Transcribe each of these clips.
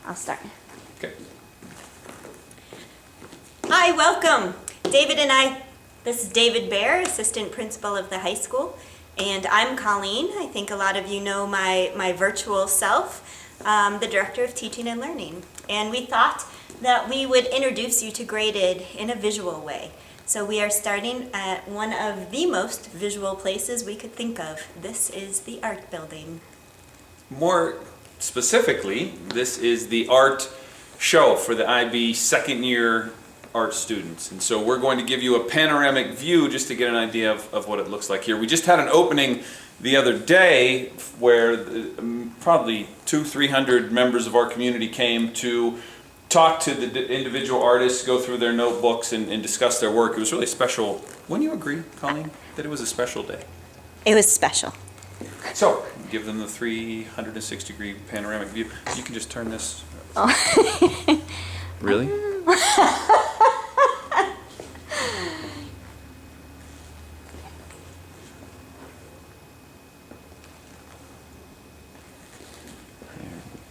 I'll start. Okay. Hi, welcome. David and I, this is David Bair, assistant principal of the high school, and I'm Colleen. I think a lot of you know my virtual self, the director of teaching and learning. And we thought that we would introduce you to Graded in a visual way. So we are starting at one of the most visual places we could think of. This is the art building. More specifically, this is the art show for the IB second year art students. And so we're going to give you a panoramic view just to get an idea of what it looks like here. We just had an opening the other day where probably 200-300 members of our community came to talk to the individual artists, go through their notebooks and discuss their work. It was really special. Wouldn't you agree, Colleen, that it was a special day? It was special. So, give them the 360-degree panoramic view. You can just turn this. Oh. Really? There we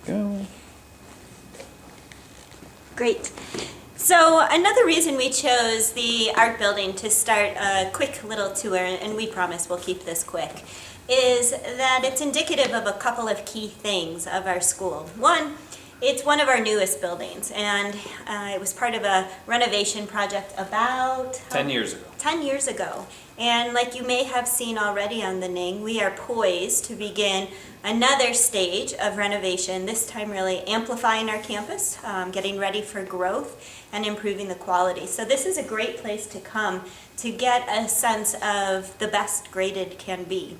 go. Great. So another reason we chose the art building to start a quick little tour, and we promise we'll keep this quick, is that it's indicative of a couple of key things of our school. One, it's one of our newest buildings, and it was part of a renovation project about 10 years ago. 10 years ago. And like you may have seen already on the Ning, we are poised to begin another stage of renovation, this time really amplifying our campus, getting ready for growth, and improving the quality. So this is a great place to come to get a sense of the best Graded can be.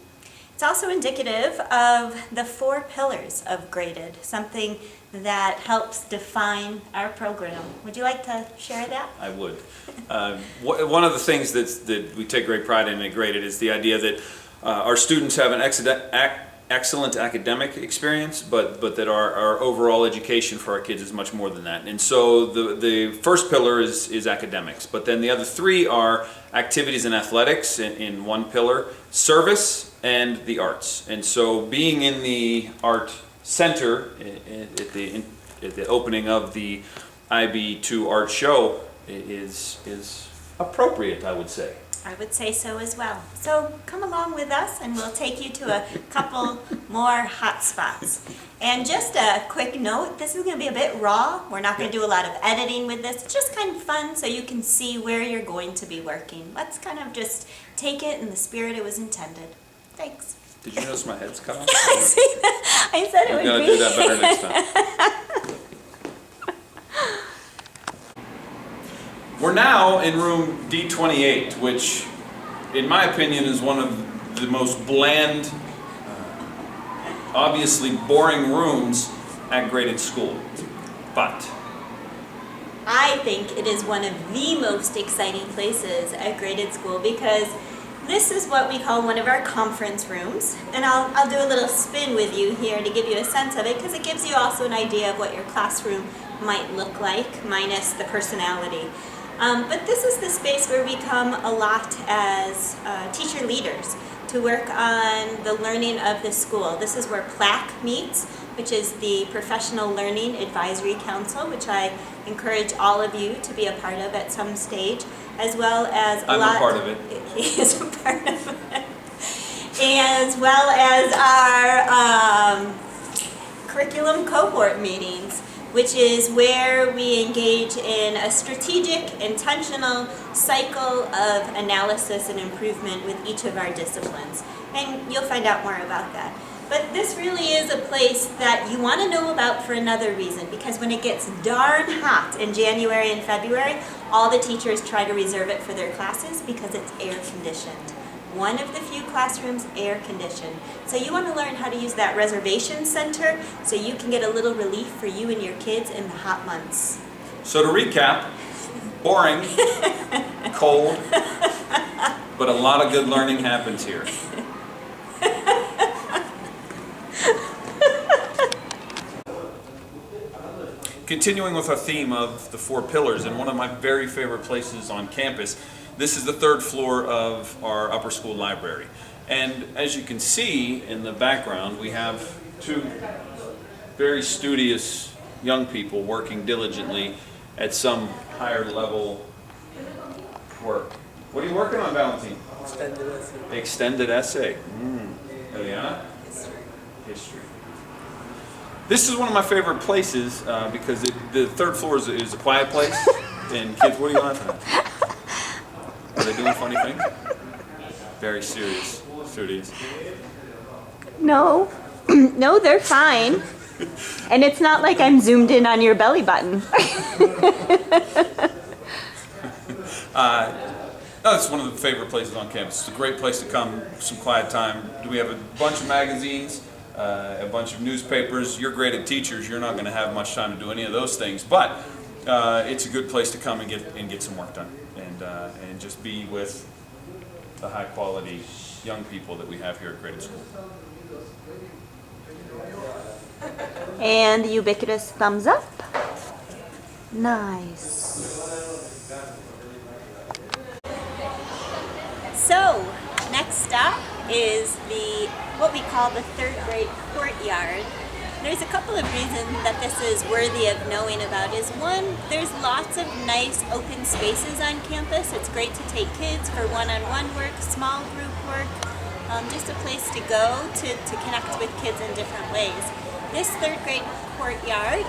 It's also indicative of the 4 pillars of Graded, something that helps define our program. Would you like to share that? I would. One of the things that we take great pride in at Graded is the idea that our students have an excellent academic experience, but that our overall education for our kids is much more than that. And so the first pillar is academics, but then the other 3 are activities and athletics in one pillar, service, and the arts. And so being in the art center at the opening of the IB2 art show is appropriate, I would say. I would say so as well. So come along with us and we'll take you to a couple more hot spots. And just a quick note, this is going to be a bit raw. We're not going to do a lot of editing with this. It's just kind of fun so you can see where you're going to be working. Let's kind of just take it in the spirit it was intended. Thanks. Did you notice my head's cut off? I see that. I said it would be. We're going to do that better next time. We're now in room D28, which, in my opinion, is one of the most bland, obviously boring rooms at Graded school. But I think it is one of the most exciting places at Graded school because this is what we call one of our conference rooms. And I'll do a little spin with you here to give you a sense of it because it gives you also an idea of what your classroom might look like, minus the personality. But this is the space where we come a lot as teacher leaders to work on the learning of the school. This is where PLAC meets, which is the Professional Learning Advisory Council, which I encourage all of you to be a part of at some stage, as well as I'm a part of it. He is a part of it. As well as our curriculum cohort meetings, which is where we engage in a strategic, intentional cycle of analysis and improvement with each of our disciplines. And you'll find out more about that. But this really is a place that you want to know about for another reason, because when it gets darn hot in January and February, all the teachers try to reserve it for their classes because it's air conditioned. One of the few classrooms air conditioned. So you want to learn how to use that reservation center so you can get a little relief for you and your kids in the hot months. So to recap, boring, cold, but a lot of good learning happens here. Continuing with our theme of the 4 pillars, and one of my very favorite places on campus, this is the 3rd floor of our upper school library. And as you can see in the background, we have 2 very studious young people working diligently at some higher level work. What are you working on, Valentine? Extended essay. Extended essay. Eliana? History. This is one of my favorite places because the third floor is a quiet place. And kids, what are you laughing at? Are they doing funny things? Very serious. Serious. No, no, they're fine. And it's not like I'm zoomed in on your belly button. No, it's one of the favorite places on campus. It's a great place to come, some quiet time. We have a bunch of magazines, a bunch of newspapers. You're graded teachers. You're not going to have much time to do any of those things, but it's a good place to come and get some work done and just be with the high quality young people that we have here at Graded School. And the ubiquitous thumbs up. Nice. So, next up is what we call the third grade courtyard. There's a couple of reasons that this is worthy of knowing about. Is one, there's lots of nice open spaces on campus. It's great to take kids for one-on-one work, small group work, just a place to go to connect with kids in different ways. This third grade courtyard,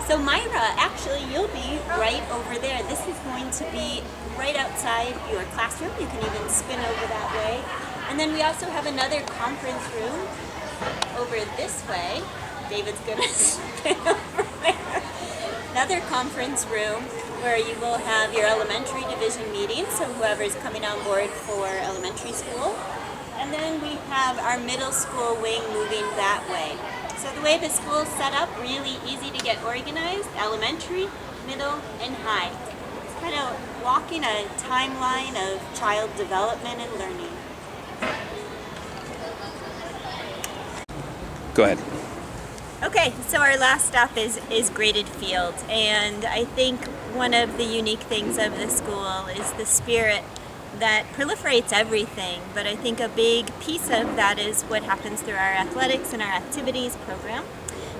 so Myra, actually you'll be right over there. This is going to be right outside your classroom. You can even spin over that way. And then we also have another conference room over this way. David's gonna spin over there. Another conference room where you will have your elementary division meetings, so whoever's coming on board for elementary school. And then we have our middle school wing moving that way. So the way the school's set up, really easy to get organized, elementary, middle, and high. It's kind of walking a timeline of child development and learning. Go ahead. Okay, so our last stop is graded field, and I think one of the unique things of the school is the spirit that proliferates everything, but I think a big piece of that is what happens through our athletics and our activities program.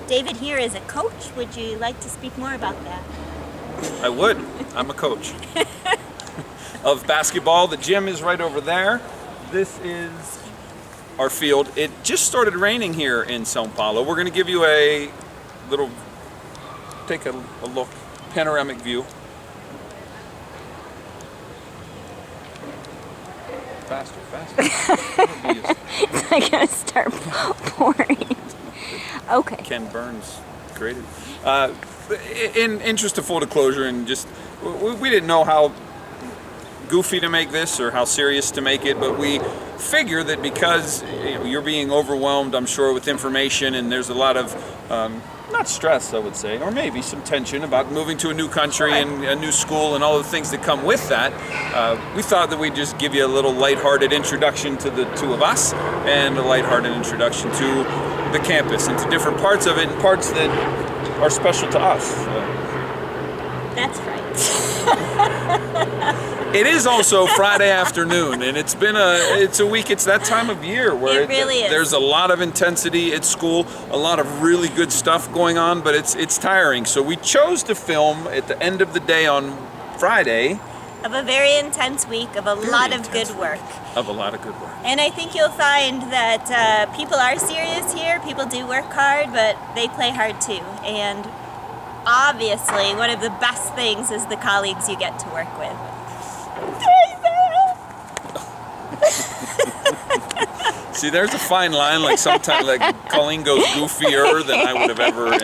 David here is a coach. Would you like to speak more about that? I would. I'm a coach of basketball. The gym is right over there. This is our field. It just started raining here in Sao Paulo. We're going to give you a little, take a look, panoramic view. Faster, faster. It's not going to start pouring. Okay. Ken Burns created. In interest of full disclosure, and just we didn't know how goofy to make this or how serious to make it, but we figure that because you're being overwhelmed, I'm sure, with information, and there's a lot of not stress, I would say, or maybe some tension about moving to a new country and a new school and all the things that come with that. We thought that we'd just give you a little lighthearted introduction to the two of us and a lighthearted introduction to the campus and to different parts of it and parts that are special to us. That's right. It is also Friday afternoon, and it's a week. It's that time of year where It really is. There's a lot of intensity at school, a lot of really good stuff going on, but it's tiring. So we chose to film at the end of the day on Friday. Of a very intense week of a lot of good work. Of a lot of good work. And I think you'll find that people are serious here. People do work hard, but they play hard too. And obviously, one of the best things is the colleagues you get to work with. See, there's a fine line. Like sometimes, like Colleen goes goofier than I would have ever.